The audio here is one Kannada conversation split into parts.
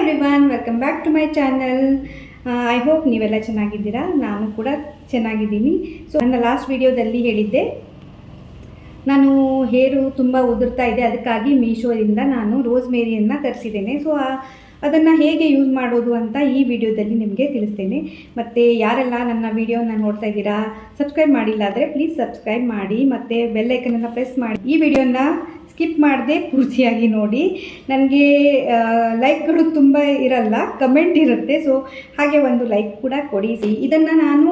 Everyone, welcome back to my channel. I hope ನೀವೆಲ್ಲ ಚೆನ್ನಾಗಿದ್ದೀರಾ. ನಾನು ಕೂಡ ಚೆನ್ನಾಗಿದ್ದೀನಿ. ಸೊ ನನ್ನ ಲಾಸ್ಟ್ ವಿಡಿಯೋದಲ್ಲಿ ಹೇಳಿದ್ದೆ, ನಾನು ಹೇರು ತುಂಬ ಉದುರ್ತಾ ಇದೆ, ಅದಕ್ಕಾಗಿ ಮೀಶೋದಿಂದ ನಾನು ರೋಸ್ಮೇರಿಯನ್ನು ತರಿಸಿದ್ದೇನೆ. ಸೊ ಅದನ್ನು ಹೇಗೆ ಯೂಸ್ ಮಾಡೋದು ಅಂತ ಈ ವಿಡಿಯೋದಲ್ಲಿ ನಿಮಗೆ ತಿಳಿಸ್ತೇನೆ. ಮತ್ತು ಯಾರೆಲ್ಲ ನನ್ನ ವಿಡಿಯೋನ ನೋಡ್ತಾ ಇದ್ದೀರಾ, ಸಬ್ಸ್ಕ್ರೈಬ್ ಮಾಡಿಲ್ಲ ಆದರೆ ಪ್ಲೀಸ್ ಸಬ್ಸ್ಕ್ರೈಬ್ ಮಾಡಿ ಮತ್ತು ಬೆಲ್ ಐಕನನ್ನು ಪ್ರೆಸ್ ಮಾಡಿ. ಈ ವಿಡಿಯೋನ ಸ್ಕಿಪ್ ಮಾಡದೆ ಪೂರ್ತಿಯಾಗಿ ನೋಡಿ. ನನಗೆ ಲೈಕ್ಗಳು ತುಂಬ ಇರಲ್ಲ, ಕಮೆಂಟ್ ಇರುತ್ತೆ. ಸೊ ಹಾಗೆ ಒಂದು ಲೈಕ್ ಕೂಡ ಕೊಡಿ. ಇದನ್ನು ನಾನು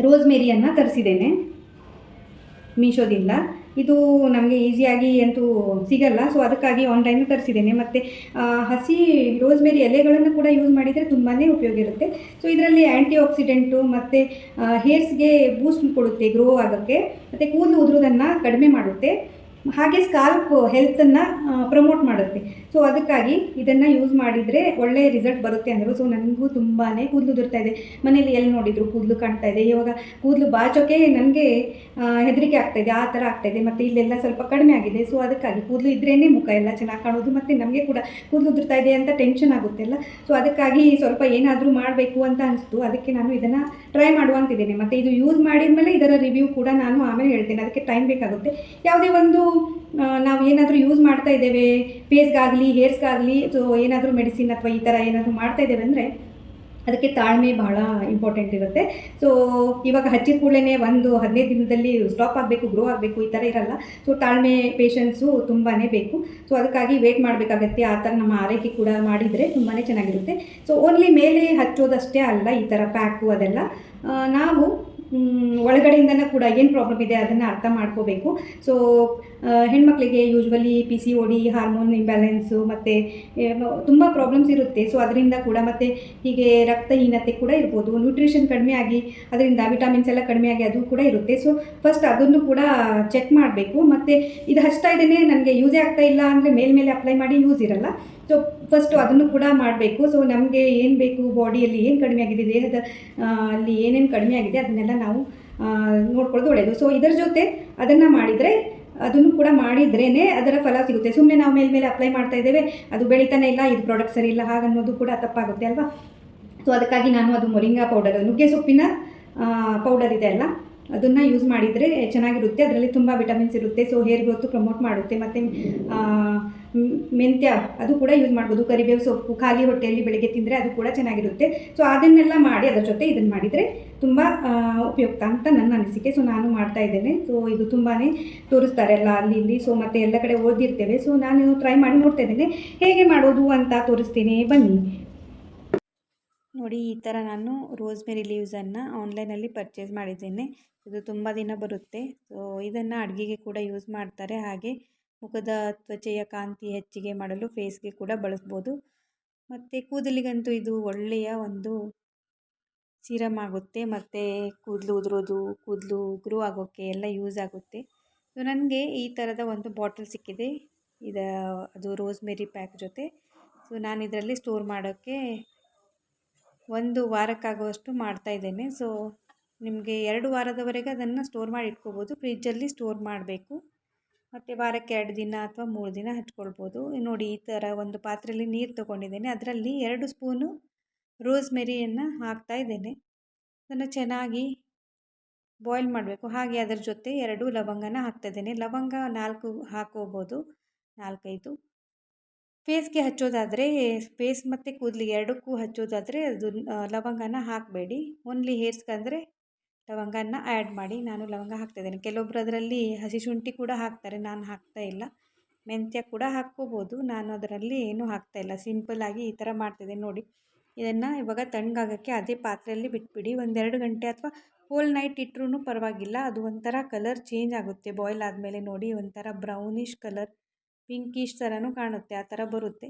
ರೋಸ್ಮೇರಿಯನ್ನು ತರಿಸಿದ್ದೇನೆ ಮೀಶೋದಿಂದ. ಇದು ನಮಗೆ ಈಸಿಯಾಗಿ ಅಂತೂ ಸಿಗಲ್ಲ, ಸೊ ಅದಕ್ಕಾಗಿ ಆನ್ಲೈನ್ ತರಿಸಿದ್ದೇನೆ. ಮತ್ತು ಹಸಿ ರೋಸ್ಮೇರಿ ಎಲೆಗಳನ್ನು ಕೂಡ ಯೂಸ್ ಮಾಡಿದರೆ ತುಂಬಾ ಉಪಯೋಗ ಇರುತ್ತೆ. ಸೊ ಇದರಲ್ಲಿ ಆ್ಯಂಟಿ ಆಕ್ಸಿಡೆಂಟು ಮತ್ತು ಹೇರ್ಸ್ಗೆ ಬೂಸ್ಟ್ ಕೊಡುತ್ತೆ, ಗ್ರೋ ಆಗೋಕ್ಕೆ, ಮತ್ತು ಕೂದಲು ಉದುರೋದನ್ನು ಕಡಿಮೆ ಮಾಡುತ್ತೆ, ಹಾಗೆ ಸ್ಕಾಲ್ಪ್ ಹೆಲ್ತನ್ನು ಪ್ರಮೋಟ್ ಮಾಡುತ್ತೆ. ಸೊ ಅದಕ್ಕಾಗಿ ಇದನ್ನು ಯೂಸ್ ಮಾಡಿದರೆ ಒಳ್ಳೆಯ ರಿಸಲ್ಟ್ ಬರುತ್ತೆ ಅಂದರು. ಸೊ ನನಗೂ ತುಂಬಾ ಕೂದಲು ಉದುರ್ತಾ ಇದೆ. ಮನೇಲಿ ಎಲ್ಲಿ ನೋಡಿದ್ರು ಕೂದಲು ಕಾಣ್ತಾ ಇದೆ. ಇವಾಗ ಕೂದಲು ಬಾಚೋಕ್ಕೆ ನನಗೆ ಹೆದರಿಕೆ ಆಗ್ತಾಯಿದೆ, ಆ ಥರ ಆಗ್ತಾಯಿದೆ. ಮತ್ತು ಇಲ್ಲೆಲ್ಲ ಸ್ವಲ್ಪ ಕಡಿಮೆ ಆಗಿದೆ. ಸೊ ಅದಕ್ಕಾಗಿ ಕೂದಲು ಇದ್ರೇ ಮುಖ ಎಲ್ಲ ಚೆನ್ನಾಗಿ ಕಾಣೋದು, ಮತ್ತು ನಮಗೆ ಕೂಡ ಕೂದಲು ಉದುರ್ತಾ ಇದೆ ಅಂತ ಟೆನ್ಷನ್ ಆಗುತ್ತೆ ಅಲ್ಲ. ಸೊ ಅದಕ್ಕಾಗಿ ಸ್ವಲ್ಪ ಏನಾದರೂ ಮಾಡಬೇಕು ಅಂತ ಅನಿಸ್ತು. ಅದಕ್ಕೆ ನಾನು ಇದನ್ನು ಟ್ರೈ ಮಾಡುವಂತಿದ್ದೇನೆ. ಮತ್ತು ಇದು ಯೂಸ್ ಮಾಡಿದ ಮೇಲೆ ಇದರ ರಿವ್ಯೂ ಕೂಡ ನಾನು ಆಮೇಲೆ ಹೇಳ್ತೇನೆ. ಅದಕ್ಕೆ ಟೈಮ್ ಬೇಕಾಗುತ್ತೆ. ಯಾವುದೇ ಒಂದು ನಾವು ಏನಾದರೂ ಯೂಸ್ ಮಾಡ್ತಾ ಇದ್ದೇವೆ, ಫೇಸ್ಗಾಗಲಿ ಹೇರ್ಸ್ಗಾಗಲಿ, ಸೊ ಏನಾದರೂ ಮೆಡಿಸಿನ್ ಅಥವಾ ಈ ಥರ ಏನಾದರೂ ಮಾಡ್ತಾ ಇದ್ದೇವೆ ಅಂದರೆ ಅದಕ್ಕೆ ತಾಳ್ಮೆ ಬಹಳ ಇಂಪಾರ್ಟೆಂಟ್ ಇರುತ್ತೆ. ಸೊ ಇವಾಗ ಹಚ್ಚಿದ ಕೂಡಲೇ ಒಂದು 15 ದಿನದಲ್ಲಿ ಸ್ಟಾಪ್ ಆಗಬೇಕು, ಗ್ರೋ ಆಗಬೇಕು, ಈ ಥರ ಇರಲ್ಲ. ಸೊ ತಾಳ್ಮೆ, ಪೇಷನ್ಸು ತುಂಬಾ ಬೇಕು. ಸೊ ಅದಕ್ಕಾಗಿ ವೇಟ್ ಮಾಡಬೇಕಾಗತ್ತೆ. ಆ ಥರ ನಮ್ಮ ಆರೈಕೆ ಕೂಡ ಮಾಡಿದರೆ ತುಂಬಾ ಚೆನ್ನಾಗಿರುತ್ತೆ. ಸೊ ಓನ್ಲಿ ಮೇಲೆ ಹಚ್ಚೋದಷ್ಟೇ ಅಲ್ಲ, ಈ ಥರ ಪ್ಯಾಕು ಅದೆಲ್ಲ ನಾವು ಒಳಗಡೆಯಿಂದನೂ ಕೂಡ ಏನು ಪ್ರಾಬ್ಲಮ್ ಇದೆ ಅದನ್ನು ಅರ್ಥ ಮಾಡ್ಕೋಬೇಕು. ಸೊ ಹೆಣ್ಮಕ್ಳಿಗೆ ಯೂಶ್ವಲಿ PCOD, ಹಾರ್ಮೋನ್ ಇಂಬ್ಯಾಲೆನ್ಸು ಮತ್ತು ತುಂಬ ಪ್ರಾಬ್ಲಮ್ಸ್ ಇರುತ್ತೆ. ಸೊ ಅದರಿಂದ ಕೂಡ, ಮತ್ತು ಹೀಗೆ ರಕ್ತಹೀನತೆ ಕೂಡ ಇರ್ಬೋದು, ನ್ಯೂಟ್ರಿಷನ್ ಕಡಿಮೆ ಆಗಿ ಅದರಿಂದ ವಿಟಮಿನ್ಸ್ ಎಲ್ಲ ಕಡಿಮೆ ಆಗಿ ಅದು ಕೂಡ ಇರುತ್ತೆ. ಸೊ ಫಸ್ಟ್ ಅದನ್ನು ಕೂಡ ಚೆಕ್ ಮಾಡಬೇಕು. ಮತ್ತು ಇದು ಹಚ್ತಾ ಇದ್ದೇನೆ, ನನಗೆ ಯೂಸೇ ಆಗ್ತಾ ಇಲ್ಲ ಅಂದರೆ ಮೇಲೆ ಅಪ್ಲೈ ಮಾಡಿ ಯೂಸ್ ಇರಲ್ಲ. ಸೊ ಫಸ್ಟು ಅದನ್ನು ಕೂಡ ಮಾಡಬೇಕು. ಸೊ ನಮಗೆ ಏನು ಬೇಕು, ಬಾಡಿಯಲ್ಲಿ ಏನು ಕಡಿಮೆ ಆಗಿದೆ, ದೇಹದ ಅಲ್ಲಿ ಏನೇನು ಕಡಿಮೆ ಆಗಿದೆ ಅದನ್ನೆಲ್ಲ ನಾವು ನೋಡ್ಕೊಳ್ಳೋದು ಒಳ್ಳೆಯದು. ಸೊ ಇದರ ಜೊತೆ ಅದನ್ನು ಮಾಡಿದರೆ, ಅದನ್ನು ಕೂಡ ಮಾಡಿದ್ರೇ ಅದರ ಫಲ ಸಿಗುತ್ತೆ. ಸುಮ್ಮನೆ ನಾವು ಮೇಲೆ ಅಪ್ಲೈ ಮಾಡ್ತಾ ಇದ್ದೇವೆ, ಅದು ಬೆಳೀತಾನೆ ಇಲ್ಲ, ಇದು ಪ್ರಾಡಕ್ಟ್ ಸರಿ ಇಲ್ಲ, ಹಾಗನ್ನೋದು ಕೂಡ ತಪ್ಪಾಗುತ್ತೆ ಅಲ್ವಾ. ಸೊ ಅದಕ್ಕಾಗಿ ನಾನು ಅದು ಮೊರಿಂಗಾ ಪೌಡರ್, ನುಗ್ಗೆ ಸೊಪ್ಪಿನ ಪೌಡರ್ ಇದೆ ಅಲ್ಲ, ಅದನ್ನು ಯೂಸ್ ಮಾಡಿದರೆ ಚೆನ್ನಾಗಿರುತ್ತೆ. ಅದರಲ್ಲಿ ತುಂಬ ವಿಟಮಿನ್ಸ್ ಇರುತ್ತೆ. ಸೊ ಹೇರ್ ಗ್ರೋತು ಪ್ರಮೋಟ್ ಮಾಡುತ್ತೆ. ಮತ್ತು ಮೆಂತ್ಯ ಅದು ಕೂಡ ಯೂಸ್ ಮಾಡ್ಬೋದು. ಕರಿಬೇವು ಸೊಪ್ಪು ಖಾಲಿ ಹೊಟ್ಟೆಯಲ್ಲಿ ಬೆಳಗ್ಗೆ ತಿಂದರೆ ಅದು ಕೂಡ ಚೆನ್ನಾಗಿರುತ್ತೆ. ಸೊ ಅದನ್ನೆಲ್ಲ ಮಾಡಿ ಅದರ ಜೊತೆ ಇದನ್ನು ಮಾಡಿದರೆ ತುಂಬ ಉಪಯುಕ್ತ ಅಂತ ನನ್ನ ಅನಿಸಿಕೆ. ಸೊ ನಾನು ಮಾಡ್ತಾ ಇದ್ದೇನೆ. ಸೊ ಇದು ತುಂಬಾ ತೋರಿಸ್ತಾರೆ ಎಲ್ಲ ಅಲ್ಲಿ ಇಲ್ಲಿ. ಸೊ ಮತ್ತು ಎಲ್ಲ ಕಡೆ ಓದಿರ್ತೇವೆ. ಸೊ ನಾನು ಟ್ರೈ ಮಾಡಿ ನೋಡ್ತಾ ಇದ್ದೇನೆ, ಹೇಗೆ ಮಾಡೋದು ಅಂತ ತೋರಿಸ್ತೀನಿ, ಬನ್ನಿ ನೋಡಿ. ಈ ಥರ ನಾನು ರೋಸ್ಮೇರಿ ಲೀವ್ಸನ್ನು ಆನ್ಲೈನಲ್ಲಿ ಪರ್ಚೇಸ್ ಮಾಡಿದ್ದೇನೆ. ಇದು ತುಂಬ ದಿನ ಬರುತ್ತೆ. ಸೊ ಇದನ್ನು ಅಡುಗೆಗೆ ಕೂಡ ಯೂಸ್ ಮಾಡ್ತಾರೆ. ಹಾಗೆ ಮುಖದ ತ್ವಚೆಯ ಕಾಂತಿ ಹೆಚ್ಚಿಗೆ ಮಾಡಲು ಫೇಸ್ಗೆ ಕೂಡ ಬಳಸ್ಬೋದು. ಮತ್ತು ಕೂದಲಿಗಂತೂ ಇದು ಒಳ್ಳೆಯ ಒಂದು ಸೀರಮ್ ಆಗುತ್ತೆ. ಮತ್ತು ಕೂದಲು ಉದುರೋದು, ಕೂದಲು ಗ್ರೋ ಆಗೋಕ್ಕೆ ಎಲ್ಲ ಯೂಸ್ ಆಗುತ್ತೆ. ಸೊ ನನಗೆ ಈ ಥರದ ಒಂದು ಬಾಟಲ್ ಸಿಕ್ಕಿದೆ, ಅದು ರೋಸ್ಮೇರಿ ಪ್ಯಾಕ್ ಜೊತೆ. ಸೊ ನಾನು ಇದರಲ್ಲಿ ಸ್ಟೋರ್ ಮಾಡೋಕ್ಕೆ 1 ವಾರಕ್ಕಾಗುವಷ್ಟು ಮಾಡ್ತಾಯಿದ್ದೇನೆ. ಸೊ ನಿಮಗೆ 2 ವಾರದವರೆಗೆ ಅದನ್ನು ಸ್ಟೋರ್ ಮಾಡಿ ಇಟ್ಕೋಬೋದು. ಫ್ರಿಜ್ಜಲ್ಲಿ ಸ್ಟೋರ್ ಮಾಡಬೇಕು. ಮತ್ತು ವಾರಕ್ಕೆ 2 ದಿನ ಅಥವಾ 3 ದಿನ ಹಚ್ಕೊಳ್ಬೋದು. ನೋಡಿ, ಈ ಥರ ಒಂದು ಪಾತ್ರೆಯಲ್ಲಿ ನೀರು ತೊಗೊಂಡಿದ್ದೇನೆ. ಅದರಲ್ಲಿ 2 ಸ್ಪೂನು ರೋಸ್ಮೇರಿಯನ್ನು ಹಾಕ್ತಾಯಿದ್ದೇನೆ. ಅದನ್ನು ಚೆನ್ನಾಗಿ ಬಾಯ್ಲ್ ಮಾಡಬೇಕು. ಹಾಗೆ ಅದರ ಜೊತೆ 2 ಲವಂಗನ ಹಾಕ್ತಾಯಿದ್ದೇನೆ. ಲವಂಗ 4 ಹಾಕೋಬೋದು, 4-5. ಫೇಸ್ಗೆ ಹಚ್ಚೋದಾದರೆ, ಫೇಸ್ ಮತ್ತು ಕೂದಲಿಗೆ ಎರಡಕ್ಕೂ ಹಚ್ಚೋದಾದರೆ ಅದು ಲವಂಗನ ಹಾಕಬೇಡಿ. ಓನ್ಲಿ ಹೇರ್ಸ್ಗಂದರೆ ಲವಂಗನ ಆ್ಯಡ್ ಮಾಡಿ. ನಾನು ಲವಂಗ ಹಾಕ್ತಾಯಿದ್ದೇನೆ. ಕೆಲವೊಬ್ಬರು ಅದರಲ್ಲಿ ಹಸಿ ಶುಂಠಿ ಕೂಡ ಹಾಕ್ತಾರೆ, ನಾನು ಹಾಕ್ತಾಯಿಲ್ಲ. ಮೆಂತ್ಯ ಕೂಡ ಹಾಕ್ಕೋಬೋದು, ನಾನು ಅದರಲ್ಲಿ ಏನೂ ಹಾಕ್ತಾಯಿಲ್ಲ. ಸಿಂಪಲ್ಲಾಗಿ ಈ ಥರ ಮಾಡ್ತಿದ್ದೇನೆ. ನೋಡಿ, ಇದನ್ನು ಇವಾಗ ತಣ್ಣಗಾಗೋಕ್ಕೆ ಅದೇ ಪಾತ್ರೆಯಲ್ಲಿ ಬಿಟ್ಬಿಡಿ. 1-2 ಗಂಟೆ ಅಥವಾ ಹೋಲ್ ನೈಟ್ ಇಟ್ಟರೂ ಪರವಾಗಿಲ್ಲ. ಅದು ಒಂಥರ ಕಲರ್ ಚೇಂಜ್ ಆಗುತ್ತೆ ಬಾಯ್ಲ್ ಆದಮೇಲೆ. ನೋಡಿ, ಒಂಥರ ಬ್ರೌನಿಷ್ ಕಲರ್, ಪಿಂಕಿಶ್ ಥರನೂ ಕಾಣುತ್ತೆ, ಆ ಥರ ಬರುತ್ತೆ.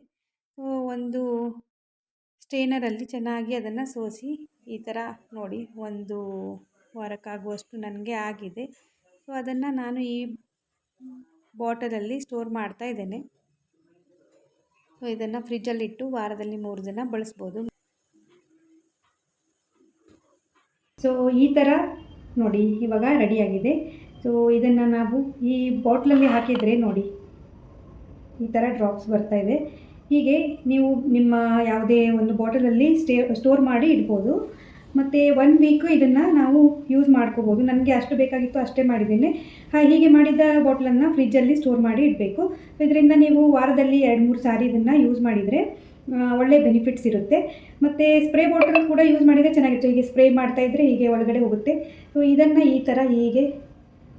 ಸೊ ಒಂದು ಸ್ಟೇನರಲ್ಲಿ ಚೆನ್ನಾಗಿ ಅದನ್ನು ಸೋಸಿ ಈ ಥರ ನೋಡಿ 1 ವಾರಕ್ಕಾಗುವಷ್ಟು ನನಗೆ ಆಗಿದೆ. ಸೊ ಅದನ್ನು ನಾನು ಈ ಬಾಟಲಲ್ಲಿ ಸ್ಟೋರ್ ಮಾಡ್ತಾ ಇದ್ದೇನೆ. ಸೊ ಇದನ್ನು ಫ್ರಿಜ್ಜಲ್ಲಿಟ್ಟು ವಾರದಲ್ಲಿ 3 ದಿನ ಬಳಸ್ಬೋದು. ಸೊ ಈ ಥರ ನೋಡಿ ಇವಾಗ ರೆಡಿಯಾಗಿದೆ. ಸೊ ಇದನ್ನು ನಾವು ಈ ಬಾಟ್ಲಲ್ಲಿ ಹಾಕಿದರೆ ನೋಡಿ ಈ ಥರ ಡ್ರಾಪ್ಸ್ ಬರ್ತಾಯಿದೆ. ಹೀಗೆ ನೀವು ನಿಮ್ಮ ಯಾವುದೇ ಒಂದು ಬಾಟಲಲ್ಲಿ ಸ್ಟೋರ್ ಮಾಡಿ ಇಡ್ಬೋದು. ಮತ್ತು 1 ವೀಕು ಇದನ್ನು ನಾವು ಯೂಸ್ ಮಾಡ್ಕೋಬೋದು. ನನಗೆ ಅಷ್ಟು ಬೇಕಾಗಿತ್ತು ಅಷ್ಟೇ ಮಾಡಿದ್ದೇನೆ. ಹೀಗೆ ಮಾಡಿದ ಬಾಟ್ಲನ್ನು ಫ್ರಿಜ್ಜಲ್ಲಿ ಸ್ಟೋರ್ ಮಾಡಿ ಇಡಬೇಕು. ಇದರಿಂದ ನೀವು ವಾರದಲ್ಲಿ 2-3 ಸಾರಿ ಇದನ್ನು ಯೂಸ್ ಮಾಡಿದರೆ ಒಳ್ಳೆ ಬೆನಿಫಿಟ್ಸ್ ಇರುತ್ತೆ. ಮತ್ತು ಸ್ಪ್ರೇ ಬಾಟಲ್ ಕೂಡ ಯೂಸ್ ಮಾಡಿದರೆ ಚೆನ್ನಾಗಿರುತ್ತೆ. ಹೀಗೆ ಸ್ಪ್ರೇ ಮಾಡ್ತಾಯಿದ್ರೆ ಹೀಗೆ ಒಳಗಡೆ ಹೋಗುತ್ತೆ. ಸೊ ಇದನ್ನು ಈ ಥರ ಹೀಗೆ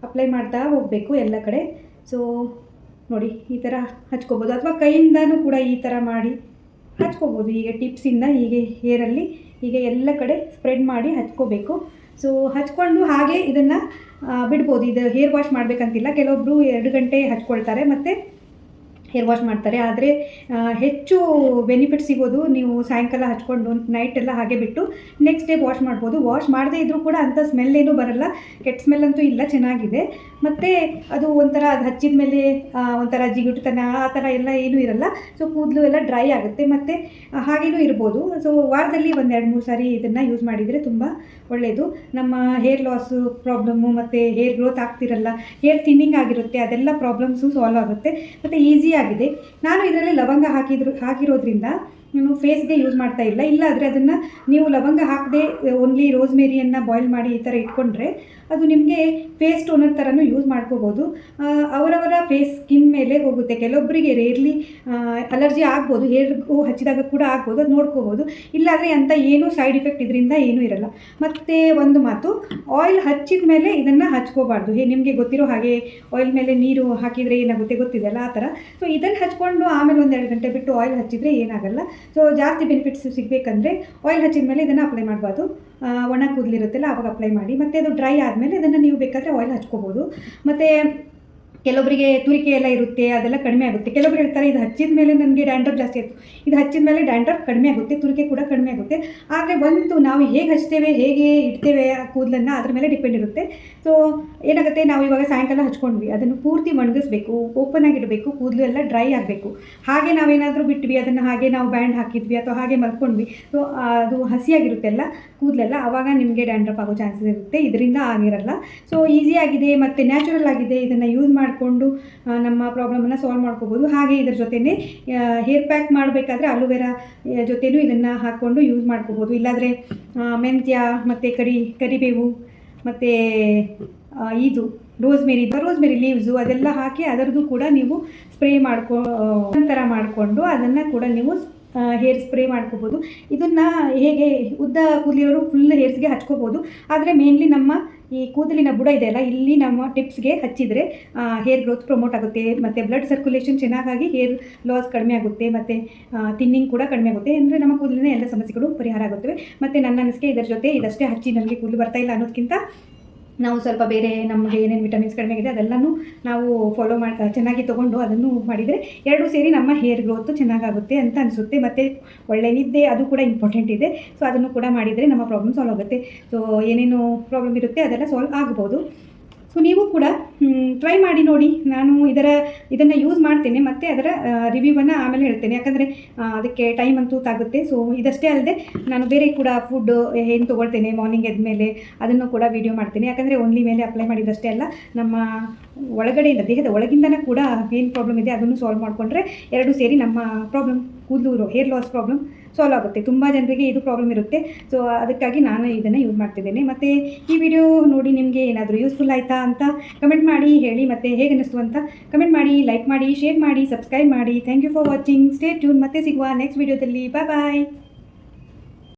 ಅಪ್ಲೈ ಮಾಡ್ತಾ ಹೋಗಬೇಕು ಎಲ್ಲ ಕಡೆ. ಸೊ ನೋಡಿ ಈ ಥರ ಹಚ್ಕೋಬೋದು, ಅಥವಾ ಕೈಯಿಂದನೂ ಕೂಡ ಈ ಥರ ಮಾಡಿ ಹಚ್ಕೋಬೋದು. ಹೀಗೆ ಟಿಪ್ಸಿಂದ ಹೀಗೆ ಹೇರಲ್ಲಿ ಹೀಗೆ ಎಲ್ಲ ಕಡೆ ಸ್ಪ್ರೆಡ್ ಮಾಡಿ ಹಚ್ಕೋಬೇಕು. ಸೊ ಹಚ್ಕೊಂಡು ಹಾಗೆ ಇದನ್ನು ಬಿಡ್ಬೋದು. ಇದು ಹೇರ್ ವಾಶ್ ಮಾಡಬೇಕಂತಿಲ್ಲ. ಕೆಲವೊಬ್ಬರು 2 ಗಂಟೆ ಹಚ್ಕೊಳ್ತಾರೆ ಮತ್ತು ಹೇರ್ ವಾಶ್ ಮಾಡ್ತಾರೆ. ಆದರೆ ಹೆಚ್ಚು ಬೆನಿಫಿಟ್ ಸಿಗೋದು ನೀವು ಸಾಯಂಕಾಲ ಹಚ್ಕೊಂಡು ನೈಟೆಲ್ಲ ಹಾಗೆ ಬಿಟ್ಟು ನೆಕ್ಸ್ಟ್ ಡೇ ವಾಶ್ ಮಾಡ್ಬೋದು. ವಾಶ್ ಮಾಡದೇ ಇದ್ದರೂ ಕೂಡ ಅಂಥ ಸ್ಮೆಲ್ ಏನೂ ಬರಲ್ಲ, ಕೆಟ್ಟ ಸ್ಮೆಲ್ ಅಂತೂ ಇಲ್ಲ, ಚೆನ್ನಾಗಿದೆ. ಮತ್ತು ಅದು ಒಂಥರ ಅದು ಹಚ್ಚಿದ ಮೇಲೆ ಒಂಥರ ಜಿಗುಟುತನ ಆ ಥರ ಎಲ್ಲ ಏನೂ ಇರಲ್ಲ. ಸೊ ಕೂದಲು ಎಲ್ಲ ಡ್ರೈ ಆಗುತ್ತೆ ಮತ್ತು ಹಾಗೇನೂ ಇರ್ಬೋದು. ಸೊ ವಾರದಲ್ಲಿ 1-2-3 ಸಾರಿ ಇದನ್ನು ಯೂಸ್ ಮಾಡಿದರೆ ತುಂಬ ಒಳ್ಳೆಯದು. ನಮ್ಮ ಹೇರ್ ಲಾಸು ಪ್ರಾಬ್ಲಮ್ಮು ಮತ್ತು ಹೇರ್ ಗ್ರೋತ್ ಆಗ್ತಿರಲ್ಲ, ಹೇರ್ ಥಿನ್ನಿಂಗ್ ಆಗಿರುತ್ತೆ, ಅದೆಲ್ಲ ಪ್ರಾಬ್ಲಮ್ಸು ಸಾಲ್ವ್ ಆಗುತ್ತೆ ಮತ್ತು ಈಸಿ ಆಗಿದೆ. ನಾನು ಇದರಲ್ಲಿ ಲವಂಗ ಹಾಕಿರೋದ್ರಿಂದ ನಾನು ಫೇಸ್ಗೆ ಯೂಸ್ ಮಾಡ್ತಾ ಇಲ್ಲ. ಇಲ್ಲಾದರೆ ಅದನ್ನು ನೀವು ಲವಂಗ ಹಾಕದೆ ಓನ್ಲಿ ರೋಸ್ಮೇರಿಯನ್ನು ಬಾಯ್ಲ್ ಮಾಡಿ ಈ ಥರ ಇಟ್ಕೊಂಡ್ರೆ ಅದು ನಿಮಗೆ ಫೇಸ್ ಟೋನರ್ ಥರನೂ ಯೂಸ್ ಮಾಡ್ಕೋಬೋದು. ಅವರವರ ಫೇಸ್ ಸ್ಕಿನ್ ಮೇಲೆ ಹೋಗುತ್ತೆ. ಕೆಲವೊಬ್ಬರಿಗೆ ರೇರ್ಲಿ ಅಲರ್ಜಿ ಆಗ್ಬೋದು, ಹೇರ್ಗೂ ಹಚ್ಚಿದಾಗ ಕೂಡ ಆಗ್ಬೋದು, ಅದು ನೋಡ್ಕೋಬೋದು. ಇಲ್ಲಾದರೆ ಅಂಥ ಏನೂ ಸೈಡ್ ಎಫೆಕ್ಟ್ ಇದರಿಂದ ಏನೂ ಇರಲ್ಲ. ಮತ್ತು ಒಂದು ಮಾತು, ಆಯಿಲ್ ಹಚ್ಚಿದ ಮೇಲೆ ಇದನ್ನು ಹಚ್ಕೋಬಾರ್ದು. ನಿಮಗೆ ಗೊತ್ತಿರೋ ಹಾಗೆ ಆಯಿಲ್ ಮೇಲೆ ನೀರು ಹಾಕಿದರೆ ಏನಾಗುತ್ತೆ ಗೊತ್ತಿದೆಯಲ್ಲ, ಆ ಥರ. ಸೊ ಇದನ್ನು ಹಚ್ಕೊಂಡು ಆಮೇಲೆ 1-2 ಗಂಟೆ ಬಿಟ್ಟು ಆಯಿಲ್ ಹಚ್ಚಿದರೆ ಏನಾಗಲ್ಲ. ಸೊ ಜಾಸ್ತಿ ಬೆನಿಫಿಟ್ಸ್ ಸಿಗಬೇಕಂದ್ರೆ ಆಯಿಲ್ ಹಚ್ಚಿದ ಮೇಲೆ ಇದನ್ನು ಅಪ್ಲೈ ಮಾಡಬಾರ್ದು. ಒಣ ಕೂದಲಿರುತ್ತಲ್ಲ ಆವಾಗ ಅಪ್ಲೈ ಮಾಡಿ. ಮತ್ತು ಅದು ಡ್ರೈ ಆದಮೇಲೆ ಇದನ್ನು ನೀವು ಬೇಕಾದರೆ ಆಯಿಲ್ ಹಚ್ಕೋಬೋದು. ಮತ್ತು ಕೆಲವೊಬ್ಬರಿಗೆ ತುರಿಕೆ ಎಲ್ಲ ಇರುತ್ತೆ, ಅದೆಲ್ಲ ಕಡಿಮೆ ಆಗುತ್ತೆ. ಕೆಲವೊಬ್ರು ಹೇಳ್ತಾರೆ ಇದು ಹಚ್ಚಿದ ಮೇಲೆ ನನಗೆ ಡ್ಯಾಂಡ್ರಫ್ ಜಾಸ್ತಿ ಆಯಿತು. ಇದು ಹಚ್ಚಿದ ಮೇಲೆ ಡ್ಯಾಂಡ್ರಫ್ ಕಡಿಮೆ ಆಗುತ್ತೆ, ತುರಿಕೆ ಕೂಡ ಕಡಿಮೆ ಆಗುತ್ತೆ. ಆದರೆ ಒಂದು ನಾವು ಹೇಗೆ ಹಚ್ತೇವೆ, ಹೇಗೆ ಇಡ್ತೇವೆ ಆ ಕೂದಲನ್ನು, ಅದ್ರ ಮೇಲೆ ಡಿಪೆಂಡ್ ಇರುತ್ತೆ. ಸೊ ಏನಾಗುತ್ತೆ, ನಾವು ಇವಾಗ ಸಾಯಂಕಾಲ ಹಚ್ಕೊಂಡ್ವಿ, ಅದನ್ನು ಪೂರ್ತಿ ಒಣಗಿಸ್ಬೇಕು, ಓಪನ್ ಆಗಿಡಬೇಕು, ಕೂದಲು ಎಲ್ಲ ಡ್ರೈ ಆಗಬೇಕು. ಹಾಗೆ ನಾವೇನಾದರೂ ಬಿಟ್ವಿ, ಅದನ್ನು ಹಾಗೆ ನಾವು ಬ್ಯಾಂಡ್ ಹಾಕಿದ್ವಿ ಅಥವಾ ಹಾಗೆ ಮಲ್ಕೊಂಡ್ವಿ, ಸೊ ಅದು ಹಸಿಯಾಗಿರುತ್ತೆ ಎಲ್ಲ ಕೂದಲೆಲ್ಲ, ಆವಾಗ ನಿಮಗೆ ಡ್ಯಾಂಡ್ರಫ್ ಆಗೋ ಚಾನ್ಸಸ್ ಇರುತ್ತೆ. ಇದರಿಂದ ಆಗಿರಲ್ಲ. ಸೊ ಈಸಿಯಾಗಿದೆ ಮತ್ತು ನ್ಯಾಚುರಲ್ ಆಗಿದೆ. ಇದನ್ನು ಯೂಸ್ ಮಾಡಿಕೊಂಡು ನಮ್ಮ ಪ್ರಾಬ್ಲಮನ್ನು ಸಾಲ್ವ್ ಮಾಡ್ಕೋಬೋದು. ಹಾಗೆ ಇದರ ಜೊತೆನೇ ಹೇರ್ ಪ್ಯಾಕ್ ಮಾಡಬೇಕಾದ್ರೆ ಅಲೋವೆರಾ ಜೊತೆನೂ ಇದನ್ನು ಹಾಕ್ಕೊಂಡು ಯೂಸ್ ಮಾಡ್ಕೋಬೋದು. ಇಲ್ಲಾಂದರೆ ಮೆಂತ್ಯ ಮತ್ತು ಕರಿಬೇವು ಮತ್ತು ಇದು ರೋಸ್ಮೆರಿ ಲೀವ್ಸು ಅದೆಲ್ಲ ಹಾಕಿ ಅದರದ್ದು ಕೂಡ ನೀವು ಸ್ಪ್ರೇ ಥರ ಮಾಡಿಕೊಂಡು ಅದನ್ನು ಕೂಡ ನೀವು ಹೇರ್ ಸ್ಪ್ರೇ ಮಾಡ್ಕೋಬೋದು. ಇದನ್ನು ಹೇಗೆ ಉದ್ದ ಕೂದಲಿರೋರು ಫುಲ್ ಹೇರ್ಸ್ಗೆ ಹಚ್ಕೋಬೋದು. ಆದರೆ ಮೇನ್ಲಿ ನಮ್ಮ ಈ ಕೂದಲಿನ ಬುಡ ಇದೆಯಲ್ಲ, ಇಲ್ಲಿ ನಮ್ಮ ಟಿಪ್ಸ್ಗೆ ಹಚ್ಚಿದರೆ ಹೇರ್ ಗ್ರೋತ್ ಪ್ರಮೋಟ್ ಆಗುತ್ತೆ ಮತ್ತು ಬ್ಲಡ್ ಸರ್ಕ್ಯುಲೇಷನ್ ಚೆನ್ನಾಗಾಗಿ ಹೇರ್ ಲಾಸ್ ಕಡಿಮೆ ಆಗುತ್ತೆ ಮತ್ತು ಥಿನ್ನಿಂಗ್ ಕೂಡ ಕಡಿಮೆ ಆಗುತ್ತೆ. ಅಂದರೆ ನಮ್ಮ ಕೂದಲಿನ ಎಲ್ಲ ಸಮಸ್ಯೆಗಳು ಪರಿಹಾರ ಆಗುತ್ತವೆ. ಮತ್ತು ನನ್ನ ಅನಿಸಿಕೆ ಇದರ ಜೊತೆ ಇದಷ್ಟೇ ಹಚ್ಚಿ ನನಗೆ ಕೂದಲು ಬರ್ತಾ ಇಲ್ಲ ಅನ್ನೋದಕ್ಕಿಂತ ನಾವು ಸ್ವಲ್ಪ ಬೇರೆ ನಮಗೆ ಏನೇನು ವಿಟಮಿನ್ಸ್ ಕಡಿಮೆ ಆಗಿದೆ ಅದೆಲ್ಲನೂ ನಾವು ಫಾಲೋ ಮಾಡಿ ಚೆನ್ನಾಗಿ ತೊಗೊಂಡು ಅದನ್ನು ಮಾಡಿದರೆ ಎರಡೂ ಸೇರಿ ನಮ್ಮ ಹೇರ್ ಗ್ರೋತು ಚೆನ್ನಾಗಾಗುತ್ತೆ ಅಂತ ಅನಿಸುತ್ತೆ. ಮತ್ತು ಒಳ್ಳೆ ನಿದ್ದೆ ಅದು ಕೂಡ ಇಂಪಾರ್ಟೆಂಟ್ ಇದೆ. ಸೊ ಅದನ್ನು ಕೂಡ ಮಾಡಿದರೆ ನಮ್ಮ ಪ್ರಾಬ್ಲಮ್ ಸಾಲ್ವ್ ಆಗುತ್ತೆ. ಸೊ ಏನೇನು ಪ್ರಾಬ್ಲಮ್ ಇರುತ್ತೆ ಅದೆಲ್ಲ ಸಾಲ್ವ್ ಆಗ್ಬೋದು. ಸೊ ನೀವು ಕೂಡ ಟ್ರೈ ಮಾಡಿ ನೋಡಿ. ನಾನು ಇದನ್ನು ಯೂಸ್ ಮಾಡ್ತೇನೆ ಮತ್ತು ಅದರ ರಿವ್ಯೂವನ್ನು ಆಮೇಲೆ ಹೇಳ್ತೇನೆ, ಯಾಕಂದರೆ ಅದಕ್ಕೆ ಟೈಮ್ ಅಂತೂ ತಾಗುತ್ತೆ. ಸೊ ಇದಷ್ಟೇ ಅಲ್ಲದೆ ನಾನು ಬೇರೆ ಕೂಡ ಫುಡ್ ಏನು ತೊಗೊಳ್ತೇನೆ ಮಾರ್ನಿಂಗ್ ಎದ್ಮೇಲೆ ಅದನ್ನು ಕೂಡ ವೀಡಿಯೋ ಮಾಡ್ತೇನೆ. ಯಾಕಂದರೆ ಓನ್ಲಿ ಮೇಲೆ ಅಪ್ಲೈ ಮಾಡಿದಷ್ಟೇ ಅಲ್ಲ, ನಮ್ಮ ಒಳಗಡೆಯಿಂದ ದೇಹದ ಒಳಗಿಂದನೇ ಕೂಡ ಏನು ಪ್ರಾಬ್ಲಮ್ ಇದೆ ಅದನ್ನು ಸಾಲ್ವ್ ಮಾಡಿಕೊಂಡ್ರೆ ಎರಡೂ ಸೇರಿ ನಮ್ಮ ಪ್ರಾಬ್ಲಮ್ ಕೂದಲು ಹೇರ್ ಲಾಸ್ ಪ್ರಾಬ್ಲಮ್ ಸಾಲ್ವ್ ಆಗುತ್ತೆ. ತುಂಬ ಜನರಿಗೆ ಇದು ಪ್ರಾಬ್ಲಮ್ ಇರುತ್ತೆ. ಸೊ ಅದಕ್ಕಾಗಿ ನಾನು ಇದನ್ನು ಯೂಸ್ ಮಾಡ್ತಿದ್ದೇನೆ. ಮತ್ತು ಈ ವಿಡಿಯೋ ನೋಡಿ ನಿಮಗೆ ಏನಾದರೂ ಯೂಸ್ಫುಲ್ ಆಯಿತಾ ಅಂತ ಕಮೆಂಟ್ ಮಾಡಿ ಹೇಳಿ. ಮತ್ತು ಹೇಗೆ ಅನ್ನಿಸ್ತು ಅಂತ ಕಮೆಂಟ್ ಮಾಡಿ, ಲೈಕ್ ಮಾಡಿ, ಶೇರ್ ಮಾಡಿ, ಸಬ್ಸ್ಕ್ರೈಬ್ ಮಾಡಿ. Thank you for watching. Stay tune. ಮತ್ತೆ ಸಿಗುವ ನೆಕ್ಸ್ಟ್ ವಿಡಿಯೋದಲ್ಲಿ. ಬಾಯ್.